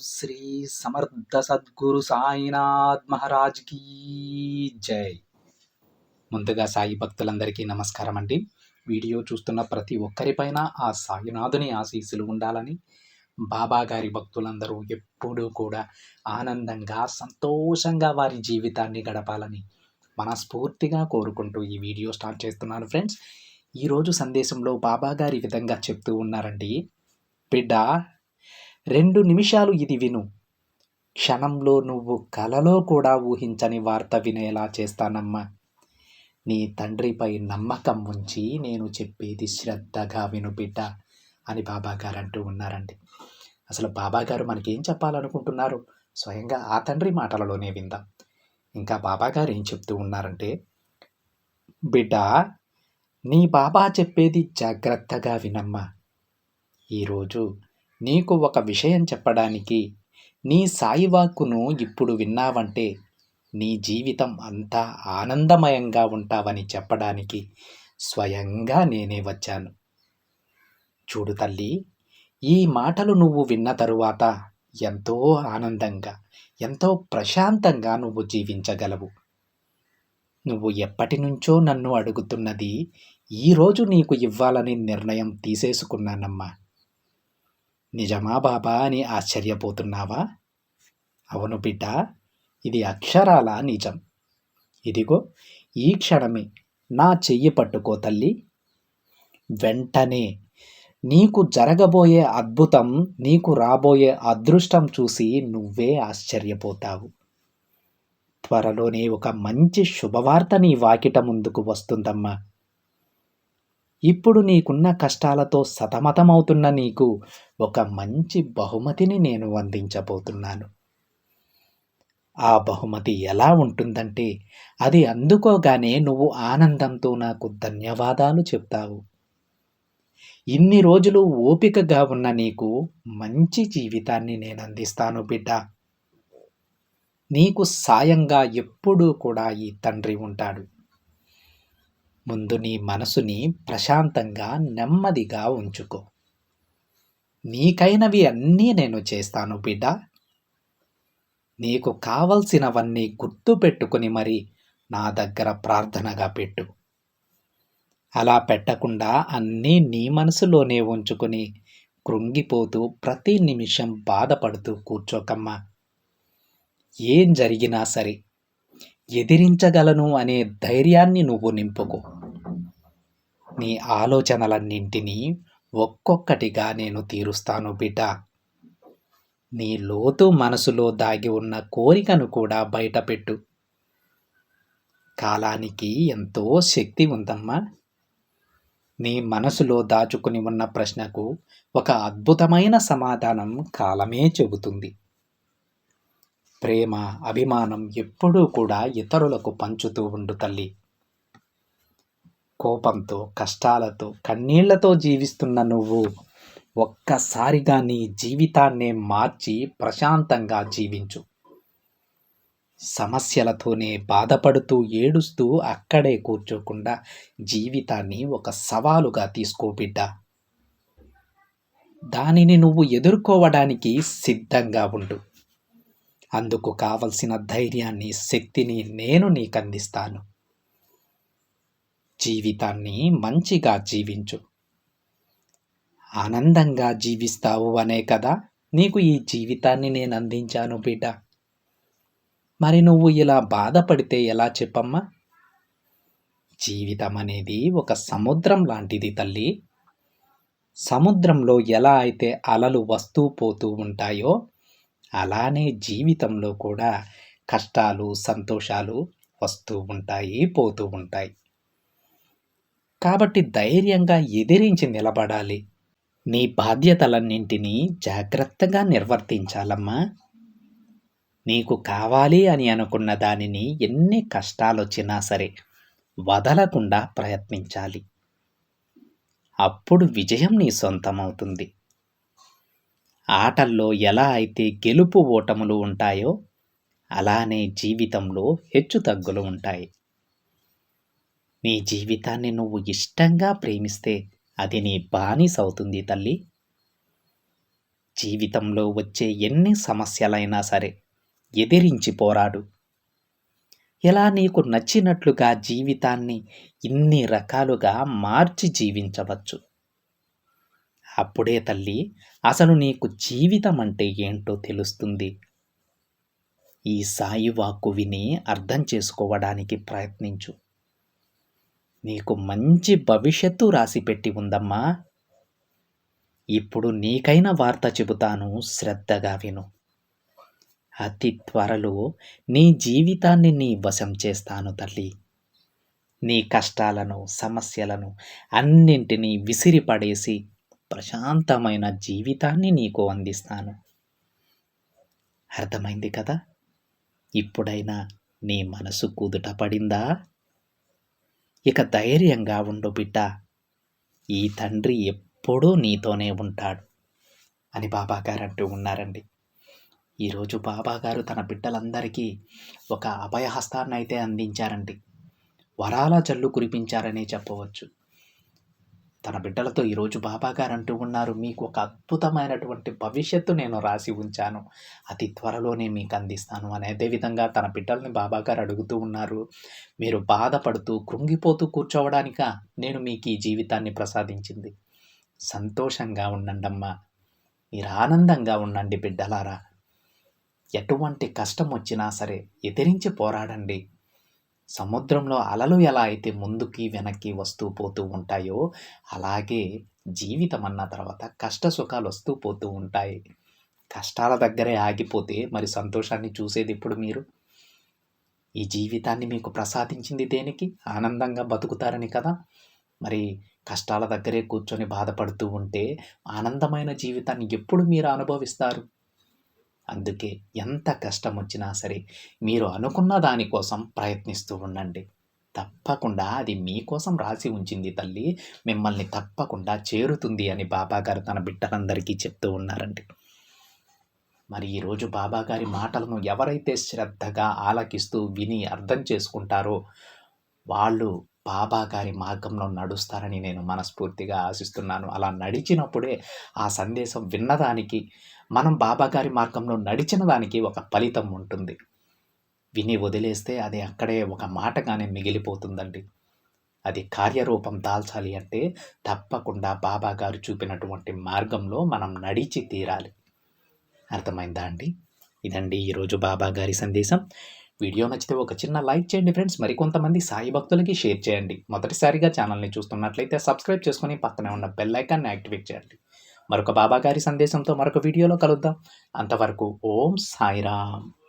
శ్రీ సమర్థ సద్గురు సాయినాథ్ మహారాజ్ కీ జై. ముందుగా సాయి భక్తులందరికీ నమస్కారం అండి. వీడియో చూస్తున్న ప్రతి ఒక్కరిపైన ఆ సాయినాథుని ఆశీస్సులు ఉండాలని, బాబా గారి భక్తులందరూ ఎప్పుడూ కూడా ఆనందంగా సంతోషంగా వారి జీవితాన్ని గడపాలని మనస్ఫూర్తిగా కోరుకుంటూ ఈ వీడియో స్టార్ట్ చేస్తున్నాను ఫ్రెండ్స్. ఈరోజు సందేశంలో బాబా గారి విధంగా చెప్తూ ఉన్నారండి, బిడ్డ 2 నిమిషాలు ఇది విను, క్షణంలో నువ్వు కలలో కూడా ఊహించని వార్త వినేలా చేస్తానమ్మా. నీ తండ్రిపై నమ్మకం ఉంచి నేను చెప్పేది శ్రద్ధగా విను బిడ్డ అని బాబాగారు అంటూ ఉన్నారండి. అసలు బాబాగారు మనకేం చెప్పాలనుకుంటున్నారు స్వయంగా ఆ తండ్రి మాటలలోనే విందాం. ఇంకా బాబాగారు ఏం చెప్తూ ఉన్నారంటే, బిడ్డ నీ బాబా చెప్పేది జాగ్రత్తగా వినమ్మా. ఈరోజు నీకు ఒక విషయం చెప్పడానికి, నీ సాయివాక్కును ఇప్పుడు విన్నావంటే నీ జీవితం అంతా ఆనందమయంగా ఉంటావని చెప్పడానికి స్వయంగా నేనే వచ్చాను. చూడు తల్లి, ఈ మాటలు నువ్వు విన్న తరువాత ఎంతో ఆనందంగా, ఎంతో ప్రశాంతంగా నువ్వు జీవించగలవు. నువ్వు ఎప్పటి నుంచో నన్ను అడుగుతున్నది ఈరోజు నీకు ఇవ్వాలని నిర్ణయం తీసేసుకున్నానమ్మా. నిజమా బాబా అని ఆశ్చర్యపోతున్నావా? అవును బిడ్డ, ఇది అక్షరాల నిజం. ఇదిగో ఈ క్షణమే నా చెయ్యి పట్టుకో తల్లి. వెంటనే నీకు జరగబోయే అద్భుతం, నీకు రాబోయే అదృష్టం చూసి నువ్వే ఆశ్చర్యపోతావు. త్వరలోనే ఒక మంచి శుభవార్త నీ వాకిట ముందుకు వస్తుందమ్మా. ఇప్పుడు నీకున్న కష్టాలతో సతమతమవుతున్న నీకు ఒక మంచి బహుమతిని నేను అందించబోతున్నాను. ఆ బహుమతి ఎలా ఉంటుందంటే, అది అందుకోగానే నువ్వు ఆనందంతో నాకు ధన్యవాదాలు చెప్తావు. ఇన్ని రోజులు ఓపికగా ఉన్న నీకు మంచి జీవితాన్ని నేను అందిస్తాను బిడ్డ. నీకు సాయంగా ఎప్పుడూ కూడా ఈ తండ్రి ఉంటాడు. ముందు నీ మనసుని ప్రశాంతంగా నెమ్మదిగా ఉంచుకో. నీకైనవి అన్నీ నేను చేస్తాను బిడ్డ. నీకు కావలసినవన్నీ గుర్తు పెట్టుకుని మరి నా దగ్గర ప్రార్థనగా పెట్టు. అలా పెట్టకుండా అన్నీ నీ మనసులోనే ఉంచుకుని కృంగిపోతూ ప్రతి నిమిషం బాధపడుతూ కూర్చోకమ్మా. ఏం జరిగినా సరే ఎదిరించగలను అనే ధైర్యాన్ని నువ్వు నింపుకో. నీ ఆలోచనలన్నింటినీ ఒక్కొక్కటిగా నేను తీరుస్తాను బిడ్డ. నీ లోతు మనసులో దాగి ఉన్న కోరికను కూడా బయటపెట్టు. కాలానికి ఎంతో శక్తి ఉందమ్మా. నీ మనసులో దాచుకుని ఉన్న ప్రశ్నకు ఒక అద్భుతమైన సమాధానం కాలమే చెబుతుంది. ప్రేమ, అభిమానం ఎప్పుడూ కూడా ఇతరులకు పంచుతూ ఉండు తల్లి. కోపంతో, కష్టాలతో, కన్నీళ్లతో జీవిస్తున్న నువ్వు ఒక్కసారిగా నీ జీవితాన్నే మార్చి ప్రశాంతంగా జీవించు. సమస్యలతోనే బాధపడుతూ ఏడుస్తూ అక్కడే కూర్చోకుండా జీవితాన్ని ఒక సవాలుగా తీసుకో బిడ్డ. దానిని నువ్వు ఎదుర్కోవడానికి సిద్ధంగా ఉండు. అందుకు కావలసిన ధైర్యాన్ని, శక్తిని నేను నీకు అందిస్తాను. జీవితాన్ని మంచిగా జీవించు. ఆనందంగా జీవిస్తావు అనే కదా నీకు ఈ జీవితాన్ని నేను అందించాను బిడ్డ. మరి నువ్వు ఇలా బాధపడితే ఎలా చెప్పమ్మా? జీవితం అనేది ఒక సముద్రం లాంటిది తల్లి. సముద్రంలో ఎలా అయితే అలలు వస్తూ పోతూ ఉంటాయో అలానే జీవితంలో కూడా కష్టాలు, సంతోషాలు వస్తూ ఉంటాయి, పోతూ ఉంటాయి. కాబట్టి ధైర్యంగా ఎదిరించి నిలబడాలి. నీ బాధ్యతలన్నింటినీ జాగ్రత్తగా నిర్వర్తించాలమ్మా. నీకు కావాలి అని అనుకున్న దానిని ఎన్ని కష్టాలొచ్చినా సరే వదలకుండా ప్రయత్నించాలి. అప్పుడు విజయం నీ సొంతమవుతుంది. ఆటల్లో ఎలా అయితే గెలుపు ఓటములు ఉంటాయో అలానే జీవితంలో హెచ్చుతగ్గులు ఉంటాయి. నీ జీవితాన్ని నువ్వు ఇష్టంగా ప్రేమిస్తే అది నీ బానిస అవుతుంది తల్లి. జీవితంలో వచ్చే ఎన్ని సమస్యలైనా సరే ఎదిరించి పోరాడు. ఇలా నీకు నచ్చినట్లుగా జీవితాన్ని ఇన్ని రకాలుగా మార్చి జీవించవచ్చు. అప్పుడే తల్లి అసలు నీకు జీవితం అంటే ఏంటో తెలుస్తుంది. ఈ సాయి వాక్కు విని అర్థం చేసుకోవడానికి ప్రయత్నించు. నీకు మంచి భవిష్యత్తు రాసిపెట్టి ఉందమ్మా. ఇప్పుడు నీకైన వార్త చెబుతాను, శ్రద్ధగా విను. అతి త్వరలో నీ జీవితాన్ని నీ వశం చేస్తాను తల్లి. నీ కష్టాలను, సమస్యలను అన్నింటినీ విసిరిపడేసి ప్రశాంతమైన జీవితాన్ని నీకు అందిస్తాను. అర్థమైంది కదా? ఇప్పుడైనా నీ మనసు కుదుట పడిందా? ఇక ధైర్యంగా ఉండు బిడ్డ. ఈ తండ్రి ఎప్పుడూ నీతోనే ఉంటాడు అని బాబాగారు అంటూ ఉన్నారండి. ఈరోజు బాబాగారు తన బిడ్డలందరికీ ఒక అభయహస్తాన్ని అయితే అందించారండి. వరాల జల్లు కురిపించారనే చెప్పవచ్చు. తన బిడ్డలతో ఈరోజు బాబాగారు అంటూ ఉన్నారు, మీకు ఒక అద్భుతమైనటువంటి భవిష్యత్తు నేను రాసి ఉంచాను, అతి త్వరలోనే మీకు అందిస్తాను అని. అదేవిధంగా తన బిడ్డల్ని బాబాగారు అడుగుతూ ఉన్నారు, మీరు బాధపడుతూ కృంగిపోతూ కూర్చోవడానికా నేను మీకు ఈ జీవితాన్ని ప్రసాదించింది. సంతోషంగా ఉండండమ్మా, మీరు ఆనందంగా ఉండండి బిడ్డలారా. ఎటువంటి కష్టం వచ్చినా సరే ఎదిరించి పోరాడండి. సముద్రంలో అలలు ఎలా అయితే ముందుకి వెనక్కి వస్తూ పోతూ ఉంటాయో అలాగే జీవితం అన్న తర్వాత కష్ట సుఖాలు వస్తూ పోతూ ఉంటాయి. కష్టాల దగ్గరే ఆగిపోతే మరి సంతోషాన్ని చూసేది ఇప్పుడు మీరు? ఈ జీవితాన్ని మీకు ప్రసాదించింది దేనికి? ఆనందంగా బతుకుతారని కదా. మరి కష్టాల దగ్గరే కూర్చొని బాధపడుతూ ఉంటే ఆనందమైన జీవితాన్ని ఎప్పుడు మీరు అనుభవిస్తారు? అందుకే ఎంత కష్టం వచ్చినా సరే మీరు అనుకున్న దానికోసం ప్రయత్నిస్తూ ఉండండి. తప్పకుండా అది మీకోసం రాసి ఉంచింది తల్లి, మిమ్మల్ని తప్పకుండా చేరుతుంది అని బాబాగారు తన బిడ్డలందరికీ చెప్తూ ఉన్నారండి. మరి ఈరోజు బాబాగారి మాటలను ఎవరైతే శ్రద్ధగా ఆలకిస్తూ విని అర్థం చేసుకుంటారో వాళ్ళు బాబాగారి మార్గంలో నడుస్తారని నేను మనస్ఫూర్తిగా ఆశిస్తున్నాను. అలా నడిచినప్పుడే ఆ సందేశం విన్నదానికి, మనం బాబాగారి మార్గంలో నడిచిన దానికి ఒక ఫలితం ఉంటుంది. విని వదిలేస్తే అది అక్కడే ఒక మాటగానే మిగిలిపోతుందండి. అది కార్యరూపం దాల్చాలి అంటే తప్పకుండా బాబాగారు చూపినటువంటి మార్గంలో మనం నడిచి తీరాలి. అర్థమైందా అండి? ఇదండి ఈరోజు బాబాగారి సందేశం. వీడియో నచ్చితే ఒక చిన్న లైక్ చేయండి ఫ్రెండ్స్. మరికొంతమంది సాయి భక్తులకి షేర్ చేయండి. మొదటిసారిగా ఛానల్ని చూస్తున్నట్లయితే సబ్స్క్రైబ్ చేసుకొని పక్కనే ఉన్న బెల్ ఐకాన్ని యాక్టివేట్ చేయండి. మరొక బాబాగారి సందేశంతో మరొక వీడియోలో కలుద్దాం. అంతవరకు ఓం సాయిరామ్.